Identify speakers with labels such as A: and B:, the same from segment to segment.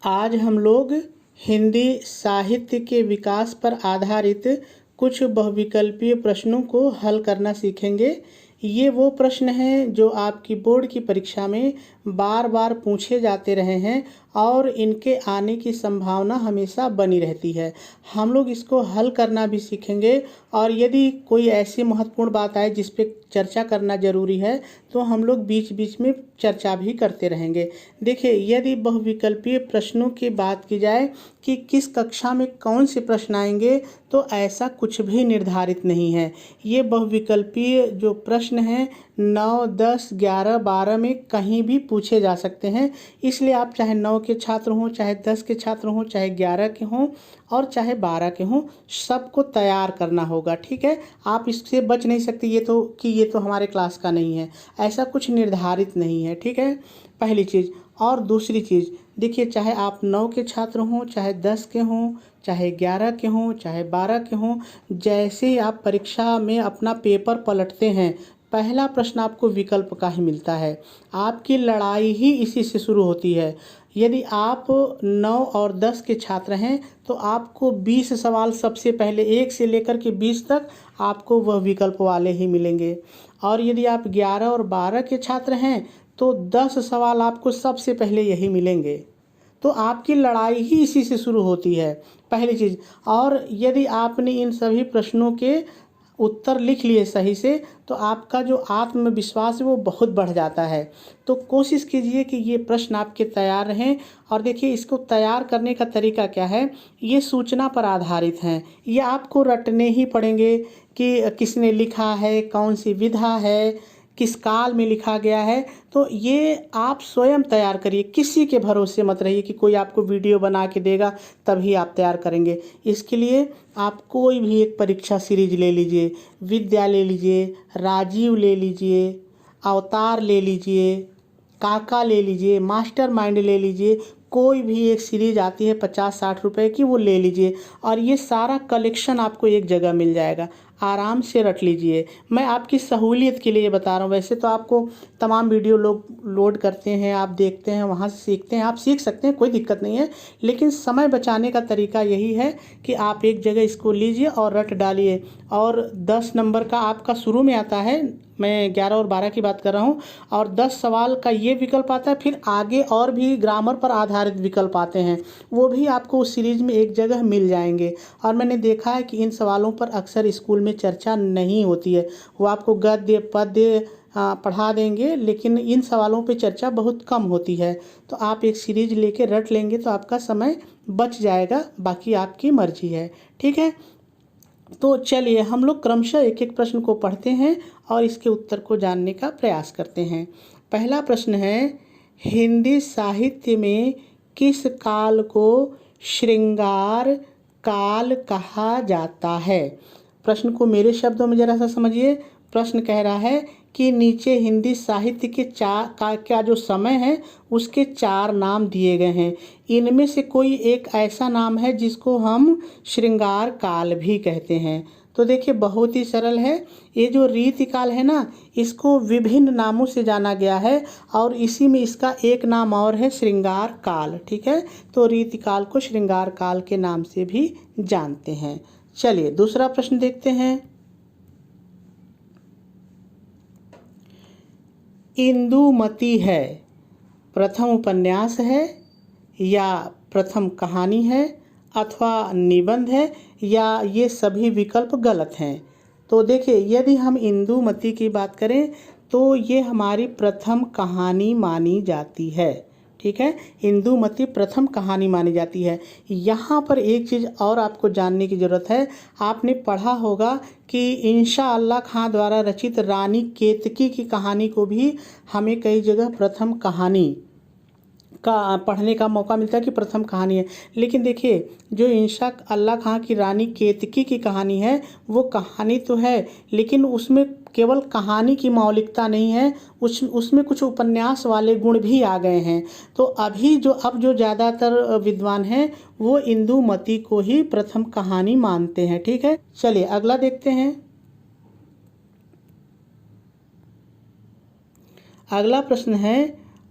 A: आज हम लोग हिंदी साहित्य के विकास पर आधारित कुछ बहुविकल्पीय प्रश्नों को हल करना सीखेंगे। ये वो प्रश्न हैं जो आपकी बोर्ड की परीक्षा में बार बार पूछे जाते रहे हैं और इनके आने की संभावना हमेशा बनी रहती है। हम लोग इसको हल करना भी सीखेंगे और यदि कोई ऐसी महत्वपूर्ण बात आए जिस पे चर्चा करना ज़रूरी है तो हम लोग बीच बीच में चर्चा भी करते रहेंगे। देखिए, यदि बहुविकल्पीय प्रश्नों की बात की जाए कि किस कक्षा में कौन से प्रश्न आएंगे, तो ऐसा कुछ भी निर्धारित नहीं है। ये बहुविकल्पीय जो प्रश्न हैं 9, 10, 11, 12 में कहीं भी पूछे जा सकते हैं। इसलिए आप चाहे 9 के छात्र हों, चाहे 10 के छात्र हों, चाहे 11 के हों और चाहे 12 के हों, सबको तैयार करना होगा। ठीक है, आप इससे बच नहीं सकते ये तो हमारे क्लास का नहीं है, ऐसा कुछ निर्धारित नहीं है। ठीक है, पहली चीज़। और दूसरी चीज़, देखिए, चाहे आप 9 के छात्र हों, चाहे 10 के हों, चाहे 11 के हों, चाहे 12 के हों, जैसे ही आप परीक्षा में अपना पेपर पलटते हैं, पहला प्रश्न आपको विकल्प का ही मिलता है। आपकी लड़ाई ही इसी से शुरू होती है। यदि आप 9 और 10 के छात्र हैं तो आपको 20 सवाल सबसे पहले 1 से लेकर के 20 तक आपको वह विकल्प वाले ही मिलेंगे। और यदि आप 11 और 12 के छात्र हैं तो 10 सवाल आपको सबसे पहले यही मिलेंगे। तो आपकी लड़ाई ही इसी से शुरू होती है, पहली चीज़। और यदि आपने इन सभी प्रश्नों के उत्तर लिख लिए सही से तो आपका जो आत्मविश्वास है वो बहुत बढ़ जाता है। तो कोशिश कीजिए कि ये प्रश्न आपके तैयार रहें। और देखिए, इसको तैयार करने का तरीका क्या है, ये सूचना पर आधारित हैं। ये आपको रटने ही पड़ेंगे कि किसने लिखा है, कौन सी विधा है, किस काल में लिखा गया है। तो ये आप स्वयं तैयार करिए, किसी के भरोसे मत रहिए कि कोई आपको वीडियो बना के देगा तभी आप तैयार करेंगे। इसके लिए आप कोई भी एक परीक्षा सीरीज ले लीजिए, विद्या ले लीजिए, राजीव ले लीजिए, अवतार ले लीजिए, काका ले लीजिए, मास्टर माइंड ले लीजिए, कोई भी एक सीरीज आती है 50-60 रुपए की, वो ले लीजिए और ये सारा कलेक्शन आपको एक जगह मिल जाएगा। आराम से रट लीजिए। मैं आपकी सहूलियत के लिए बता रहा हूँ, वैसे तो आपको तमाम वीडियो लोग लोड करते हैं, आप देखते हैं, वहाँ से सीखते हैं, आप सीख सकते हैं, कोई दिक्कत नहीं है। लेकिन समय बचाने का तरीका यही है कि आप एक जगह इसको लीजिए और रट डालिए। और 10 नंबर का आपका शुरू में आता है, मैं 11 और 12 की बात कर रहा हूँ, और 10 सवाल का ये विकल्प आता है। फिर आगे और भी ग्रामर पर आधारित विकल्प आते हैं, वो भी आपको उस सीरीज में एक जगह मिल जाएंगे। और मैंने देखा है कि इन सवालों पर अक्सर स्कूल में चर्चा नहीं होती है, वो आपको गद्य पद्य पढ़ा देंगे, लेकिन इन सवालों पे चर्चा बहुत कम होती है। तो आप एक सीरीज लेके रट लेंगे तो आपका समय बच जाएगा, बाकी आपकी मर्जी है। ठीक है, तो चलिए हम लोग क्रमशः एक एक प्रश्न को पढ़ते हैं और इसके उत्तर को जानने का प्रयास करते हैं। पहला प्रश्न है, हिंदी साहित्य में किस काल को श्रृंगार काल कहा जाता है? प्रश्न को मेरे शब्दों में जरा सा समझिए। प्रश्न कह रहा है कि नीचे हिंदी साहित्य के क्या जो समय है उसके 4 नाम दिए गए हैं, इनमें से कोई एक ऐसा नाम है जिसको हम श्रृंगार काल भी कहते हैं। तो देखिए, बहुत ही सरल है। ये जो रीतिकाल है ना, इसको विभिन्न नामों से जाना गया है और इसी में इसका एक नाम और है, श्रृंगार काल। ठीक है, तो रीतिकाल को श्रृंगार काल के नाम से भी जानते हैं। चलिए दूसरा प्रश्न देखते हैं। इंदुमती है प्रथम उपन्यास है या प्रथम कहानी है अथवा निबंध है, या ये सभी विकल्प गलत हैं? तो देखिए, यदि हम इंदुमती की बात करें तो ये हमारी प्रथम कहानी मानी जाती है। ठीक है, इंदुमती प्रथम कहानी मानी जाती है। यहाँ पर एक चीज़ और आपको जानने की ज़रूरत है। आपने पढ़ा होगा कि इंशा-अल्लाह खां द्वारा रचित रानी केतकी की कहानी को भी हमें कई जगह प्रथम कहानी का पढ़ने का मौका मिलता है कि प्रथम कहानी है। लेकिन देखिए, जो इंशा-अल्लाह खां की रानी केतकी की कहानी है वो कहानी तो है, लेकिन उसमें केवल कहानी की मौलिकता नहीं है, उसमें कुछ उपन्यास वाले गुण भी आ गए हैं। तो अब जो ज़्यादातर विद्वान हैं वो इंदुमती को ही प्रथम कहानी मानते हैं। ठीक है, चलिए अगला देखते हैं। अगला प्रश्न है,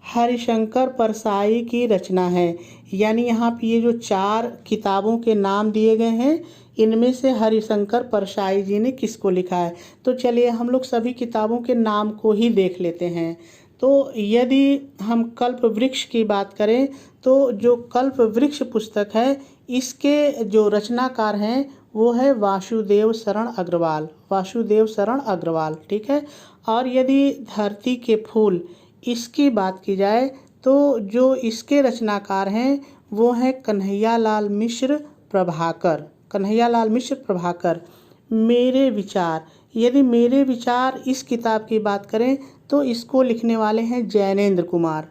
A: हरिशंकर परसाई की रचना है। यानी यहाँ पे ये जो 4 किताबों के नाम दिए गए हैं, इनमें से हरिशंकर परसाई जी ने किसको लिखा है। तो चलिए हम लोग सभी किताबों के नाम को ही देख लेते हैं। तो यदि हम कल्प वृक्ष की बात करें तो जो कल्प वृक्ष पुस्तक है, इसके जो रचनाकार हैं वो है वासुदेव शरण अग्रवाल, वासुदेव शरण अग्रवाल, ठीक है। और यदि धरती के फूल इसकी बात की जाए तो जो इसके रचनाकार हैं वो हैं कन्हैयालाल मिश्र प्रभाकर, कन्हैयालाल मिश्र प्रभाकर। मेरे विचार, यदि मेरे विचार इस किताब की बात करें तो इसको लिखने वाले हैं जैनेंद्र कुमार,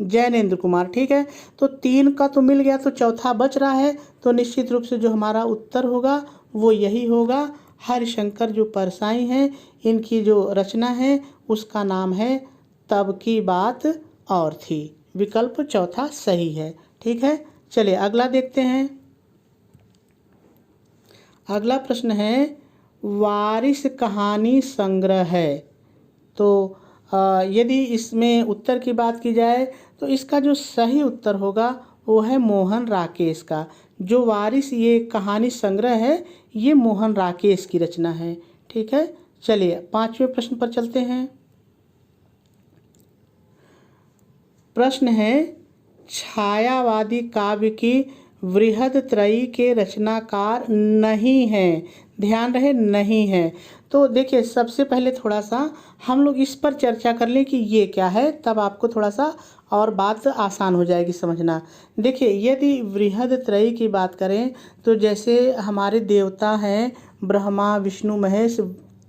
A: जैनेंद्र कुमार, ठीक है। तो 3 का तो मिल गया, तो चौथा बच रहा है। तो निश्चित रूप से जो हमारा उत्तर होगा वो यही होगा। हरिशंकर जो परसाई हैं, इनकी जो रचना है उसका नाम है तब की बात और थी। विकल्प चौथा सही है, ठीक है। चलिए अगला देखते हैं। अगला प्रश्न है वारिस कहानी संग्रह है। तो यदि इसमें उत्तर की बात की जाए तो इसका जो सही उत्तर होगा वो है मोहन राकेश का। जो वारिस ये कहानी संग्रह है ये मोहन राकेश की रचना है, ठीक है। चलिए 5वें प्रश्न पर चलते हैं। प्रश्न है छायावादी काव्य की वृहदत्रयी के रचनाकार नहीं हैं। ध्यान रहे नहीं है। तो देखिए सबसे पहले थोड़ा सा हम लोग इस पर चर्चा कर लें कि ये क्या है, तब आपको थोड़ा सा और बात आसान हो जाएगी समझना। देखिए यदि वृहदत्रयी की बात करें तो जैसे हमारे देवता हैं ब्रह्मा विष्णु महेश,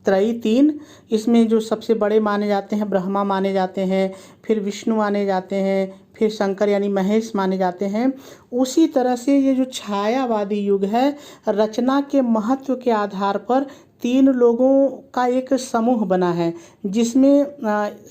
A: त्रयी 3, इसमें जो सबसे बड़े माने जाते हैं ब्रह्मा माने जाते हैं, फिर विष्णु माने जाते हैं, फिर शंकर यानी महेश माने जाते हैं। उसी तरह से ये जो छायावादी युग है, रचना के महत्व के आधार पर 3 लोगों का एक समूह बना है, जिसमें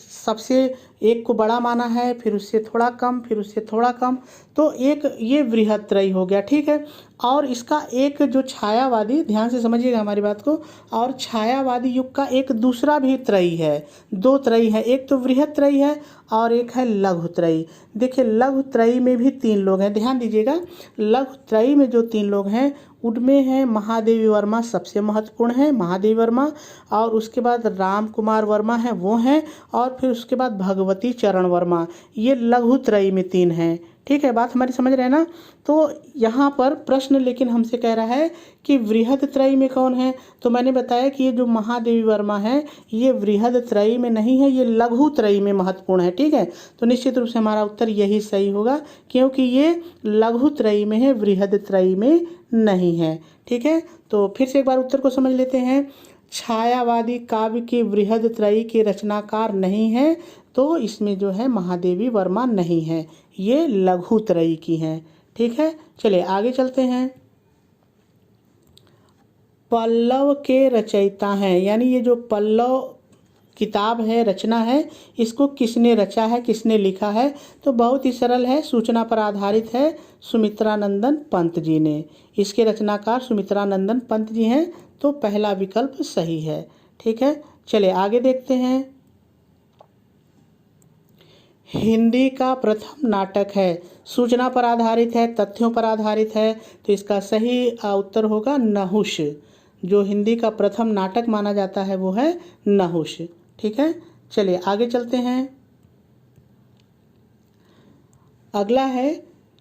A: सबसे एक को बड़ा माना है, फिर उससे थोड़ा कम, फिर उससे थोड़ा कम। तो एक ये वृहदत्रयी हो गया, ठीक है। और इसका एक जो छायावादी, ध्यान से समझिएगा हमारी बात को, और छायावादी युग का एक दूसरा भी त्रयी है, 2 त्रयी है। एक तो वृहदत्रयी है और एक है लघुत्रयी। देखिए लघुत्रयी में भी 3 लोग हैं, ध्यान दीजिएगा। लघुत्रयी में जो 3 लोग हैं उनमें हैं महादेवी वर्मा, सबसे महत्वपूर्ण है महादेवी वर्मा, और उसके बाद राम कुमार वर्मा है वो हैं, और फिर उसके बाद भगवती चरण वर्मा। ये लघुत्रयी में 3 हैं, ठीक है। बात हमारी समझ रहे हैं ना। तो यहाँ पर प्रश्न लेकिन हमसे कह रहा है कि वृहदत्रयी में कौन है। तो मैंने बताया कि ये जो महादेवी वर्मा है ये वृहदत्रयी में नहीं है, ये लघुत्रयी में महत्वपूर्ण है, ठीक है। तो निश्चित रूप से हमारा उत्तर यही सही होगा, क्योंकि ये लघुत्रयी में है, वृहदत्रयी में नहीं है, ठीक है। तो फिर से एक बार उत्तर को समझ लेते हैं। छायावादी काव्य की वृहदत्रयी के रचनाकार नहीं है, तो इसमें जो है महादेवी वर्मा नहीं है, ये लघुत्रयी की हैं, ठीक है। चलिए आगे चलते हैं। पल्लव के रचयिता हैं, यानी ये जो पल्लव किताब है, रचना है, इसको किसने रचा है, किसने लिखा है। तो बहुत ही सरल है, सूचना पर आधारित है, सुमित्रानंदन पंत जी ने। इसके रचनाकार सुमित्रानंदन पंत जी हैं, तो पहला विकल्प सही है, ठीक है। चलिए आगे देखते हैं। हिंदी का प्रथम नाटक है, सूचना पर आधारित है, तथ्यों पर आधारित है, तो इसका सही उत्तर होगा नहुष। जो हिंदी का प्रथम नाटक माना जाता है वो है नहुष, ठीक है। चलिए आगे चलते हैं। अगला है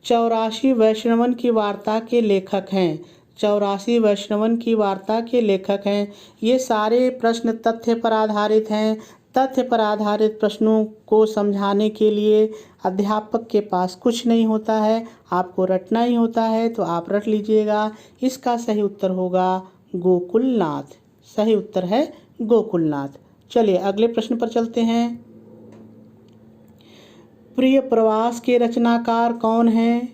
A: 84 वैष्णवन की वार्ता के लेखक हैं। 84 वैष्णवन की वार्ता के लेखक हैं। ये सारे प्रश्न तथ्य पर आधारित हैं। तथ्य पर आधारित प्रश्नों को समझाने के लिए अध्यापक के पास कुछ नहीं होता है, आपको रटना ही होता है, तो आप रट लीजिएगा। इसका सही उत्तर होगा गोकुलनाथ, सही उत्तर है गोकुलनाथ। चलिए अगले प्रश्न पर चलते हैं। प्रिय प्रवास के रचनाकार कौन हैं,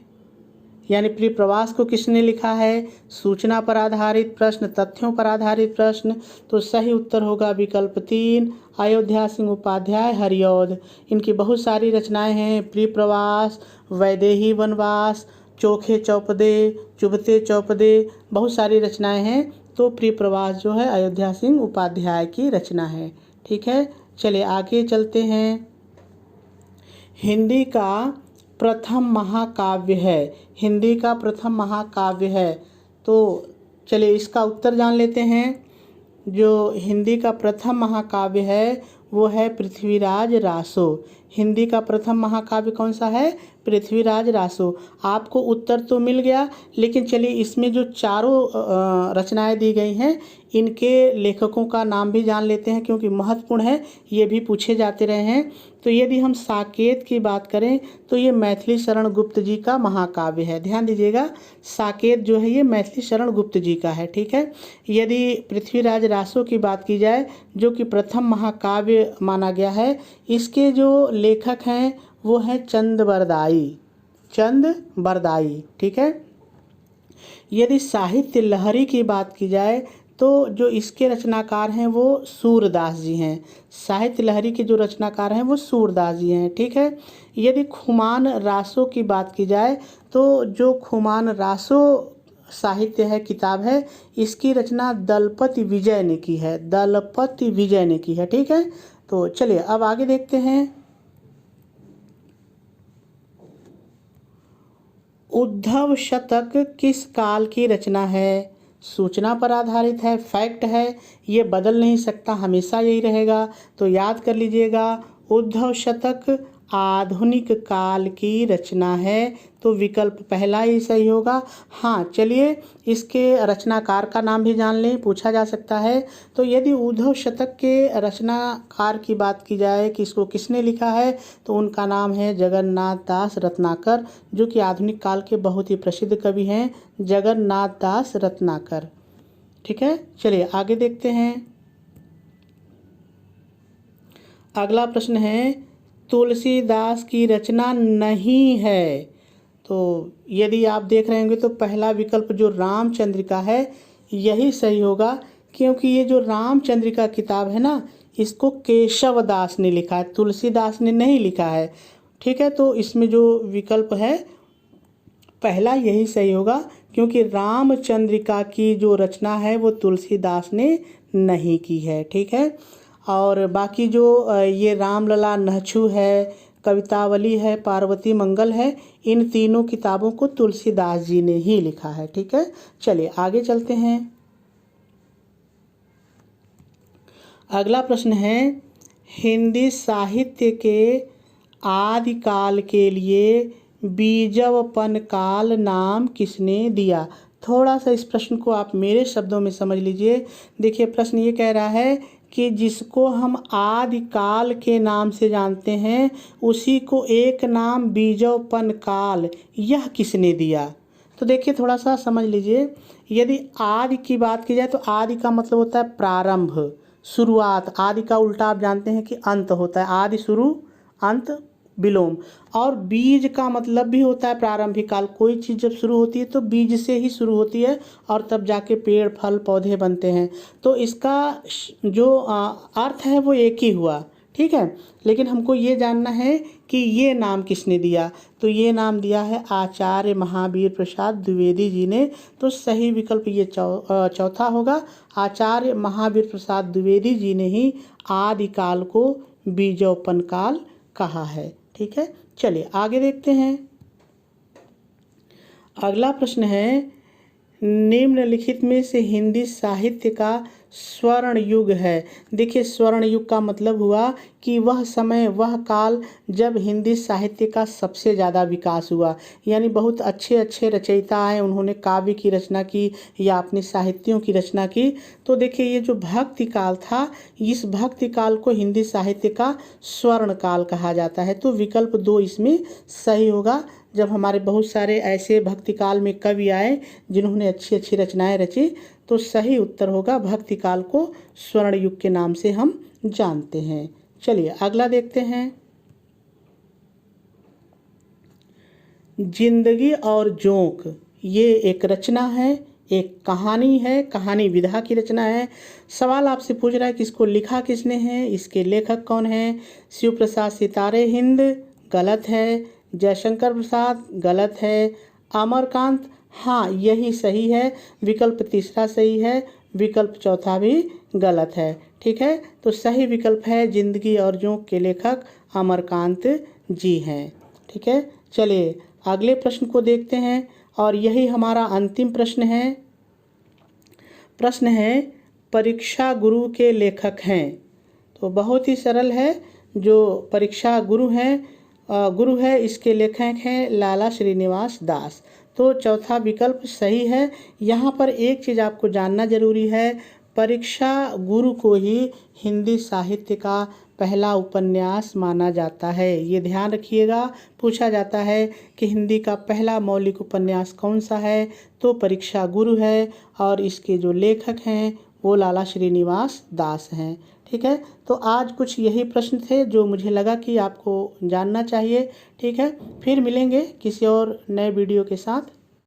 A: यानी प्रिय प्रवास को किसने लिखा है। सूचना पर आधारित प्रश्न, तथ्यों पर आधारित प्रश्न, तो सही उत्तर होगा विकल्प 3 अयोध्या सिंह उपाध्याय हरिऔध। इनकी बहुत सारी रचनाएं हैं, प्रिय प्रवास, वैदेही वनवास, चोखे चौपदे, चुभते चौपदे, बहुत सारी रचनाएं हैं। तो प्रिय प्रवास जो है अयोध्या सिंह उपाध्याय की रचना है, ठीक है। चलिए आगे चलते हैं। हिंदी का प्रथम महाकाव्य है? हिंदी का प्रथम महाकाव्य है। तो चलिए इसका उत्तर जान लेते हैं। जो हिंदी का प्रथम महाकाव्य है वो है पृथ्वीराज रासो। हिंदी का प्रथम महाकाव्य कौन सा है? पृथ्वीराज रासो। आपको उत्तर तो मिल गया, लेकिन चलिए इसमें जो चारों रचनाएं दी गई हैं इनके लेखकों का नाम भी जान लेते हैं, क्योंकि महत्वपूर्ण है, ये भी पूछे जाते रहे हैं। तो यदि हम साकेत की बात करें तो ये मैथिली शरण गुप्त जी का महाकाव्य है। ध्यान दीजिएगा, साकेत जो है ये मैथिली शरण गुप्त जी का है। ठीक है। यदि पृथ्वीराज रासो की बात की जाए जो कि प्रथम महाकाव्य माना गया है, इसके जो लेखक हैं वो हैं चंद बरदाई। चंद बरदाई। ठीक है। यदि साहित्य लहरी की बात की जाए तो जो इसके रचनाकार हैं वो सूरदास जी हैं। साहित्य लहरी के जो रचनाकार हैं वो सूरदास जी हैं। ठीक है। यदि खुमान रासो की बात की जाए तो जो खुमान रासो साहित्य है, किताब है, इसकी रचना दलपति विजय ने की है। दलपति विजय ने की है। ठीक है। तो चलिए अब आगे देखते हैं। उद्धव शतक किस काल की रचना है? सूचना पर आधारित है, फैक्ट है, ये बदल नहीं सकता, हमेशा यही रहेगा। तो याद कर लीजिएगा, उद्धव शतक आधुनिक काल की रचना है। तो विकल्प पहला ही सही होगा। हाँ, चलिए इसके रचनाकार का नाम भी जान लें, पूछा जा सकता है। तो यदि उद्धव शतक के रचनाकार की बात की जाए कि इसको किसने लिखा है, तो उनका नाम है जगन्नाथ दास रत्नाकर, जो कि आधुनिक काल के बहुत ही प्रसिद्ध कवि हैं, जगन्नाथ दास रत्नाकर। ठीक है। चलिए आगे देखते हैं। अगला प्रश्न है, तुलसीदास की रचना नहीं है। तो यदि आप देख रहे होंगे तो पहला विकल्प जो रामचंद्रिका है यही सही होगा, क्योंकि ये जो रामचंद्रिका किताब है ना, इसको केशव दास ने लिखा है, तुलसीदास ने नहीं लिखा है। ठीक है। तो इसमें जो विकल्प है पहला यही सही होगा, क्योंकि रामचंद्रिका की जो रचना है वो तुलसीदास ने नहीं की है। ठीक है। और बाकी जो ये रामलला नहछु है, कवितावली है, पार्वती मंगल है, इन तीनों किताबों को तुलसीदास जी ने ही लिखा है। ठीक है। चलिए आगे चलते हैं। अगला प्रश्न है, हिंदी साहित्य के आदिकाल के लिए बीजवपन काल नाम किसने दिया? थोड़ा सा इस प्रश्न को आप मेरे शब्दों में समझ लीजिए। देखिए प्रश्न ये कह रहा है कि जिसको हम आदिकाल के नाम से जानते हैं उसी को एक नाम बीजवपन काल, यह किसने दिया? तो देखिए थोड़ा सा समझ लीजिए। यदि आदि की बात की जाए तो आदि का मतलब होता है प्रारंभ, शुरुआत। आदि का उल्टा आप जानते हैं कि अंत होता है। आदि शुरू, अंत विलोम। और बीज का मतलब भी होता है प्रारंभिक काल। कोई चीज़ जब शुरू होती है तो बीज से ही शुरू होती है और तब जाके पेड़ फल पौधे बनते हैं। तो इसका जो अर्थ है वो एक ही हुआ। ठीक है। लेकिन हमको ये जानना है कि ये नाम किसने दिया। तो ये नाम दिया है आचार्य महावीर प्रसाद द्विवेदी जी ने। तो सही विकल्प ये चौथा होगा। आचार्य महावीर प्रसाद द्विवेदी जी ने ही आदिकाल को बीजोपन काल कहा है। ठीक है। चलिए आगे देखते हैं। अगला प्रश्न है, निम्नलिखित में से हिंदी साहित्य का स्वर्ण युग है। देखिए स्वर्ण युग का मतलब हुआ कि वह समय, वह काल जब हिंदी साहित्य का सबसे ज़्यादा विकास हुआ। यानी बहुत अच्छे अच्छे रचयिता आए, उन्होंने काव्य की रचना की या अपने साहित्यों की रचना की। तो देखिए ये जो भक्ति काल था, इस भक्ति काल को हिंदी साहित्य का स्वर्ण काल कहा जाता है। तो विकल्प 2 इसमें सही होगा। जब हमारे बहुत सारे ऐसे भक्ति काल में कवि आए जिन्होंने अच्छी अच्छी रचनाएं रची, तो सही उत्तर होगा भक्ति काल को स्वर्ण युग के नाम से हम जानते हैं। चलिए अगला देखते हैं। जिंदगी और जोंक, ये एक रचना है, एक कहानी है, कहानी विधा की रचना है। सवाल आपसे पूछ रहा है कि इसको लिखा किसने है, इसके लेखक कौन है? शिव प्रसाद सितारे हिंद, गलत है। जयशंकर प्रसाद, गलत है। अमरकांत, हाँ यही सही है। विकल्प तीसरा सही है, विकल्प चौथा भी गलत है। ठीक है, तो सही विकल्प है जिंदगी और जोंक के लेखक अमरकांत जी हैं। ठीक है, चलिए अगले प्रश्न को देखते हैं और यही हमारा अंतिम प्रश्न है। प्रश्न है परीक्षा गुरु के लेखक हैं। तो बहुत ही सरल है, जो परीक्षा गुरु है इसके लेखक हैं लाला श्रीनिवास दास। तो चौथा विकल्प सही है। यहाँ पर एक चीज़ आपको जानना जरूरी है, परीक्षा गुरु को ही हिंदी साहित्य का पहला उपन्यास माना जाता है। ये ध्यान रखिएगा, पूछा जाता है कि हिंदी का पहला मौलिक उपन्यास कौन सा है, तो परीक्षा गुरु है और इसके जो लेखक हैं वो लाला श्रीनिवास दास हैं। ठीक है, तो आज कुछ यही प्रश्न थे जो मुझे लगा कि आपको जानना चाहिए। ठीक है, फिर मिलेंगे किसी और नए वीडियो के साथ।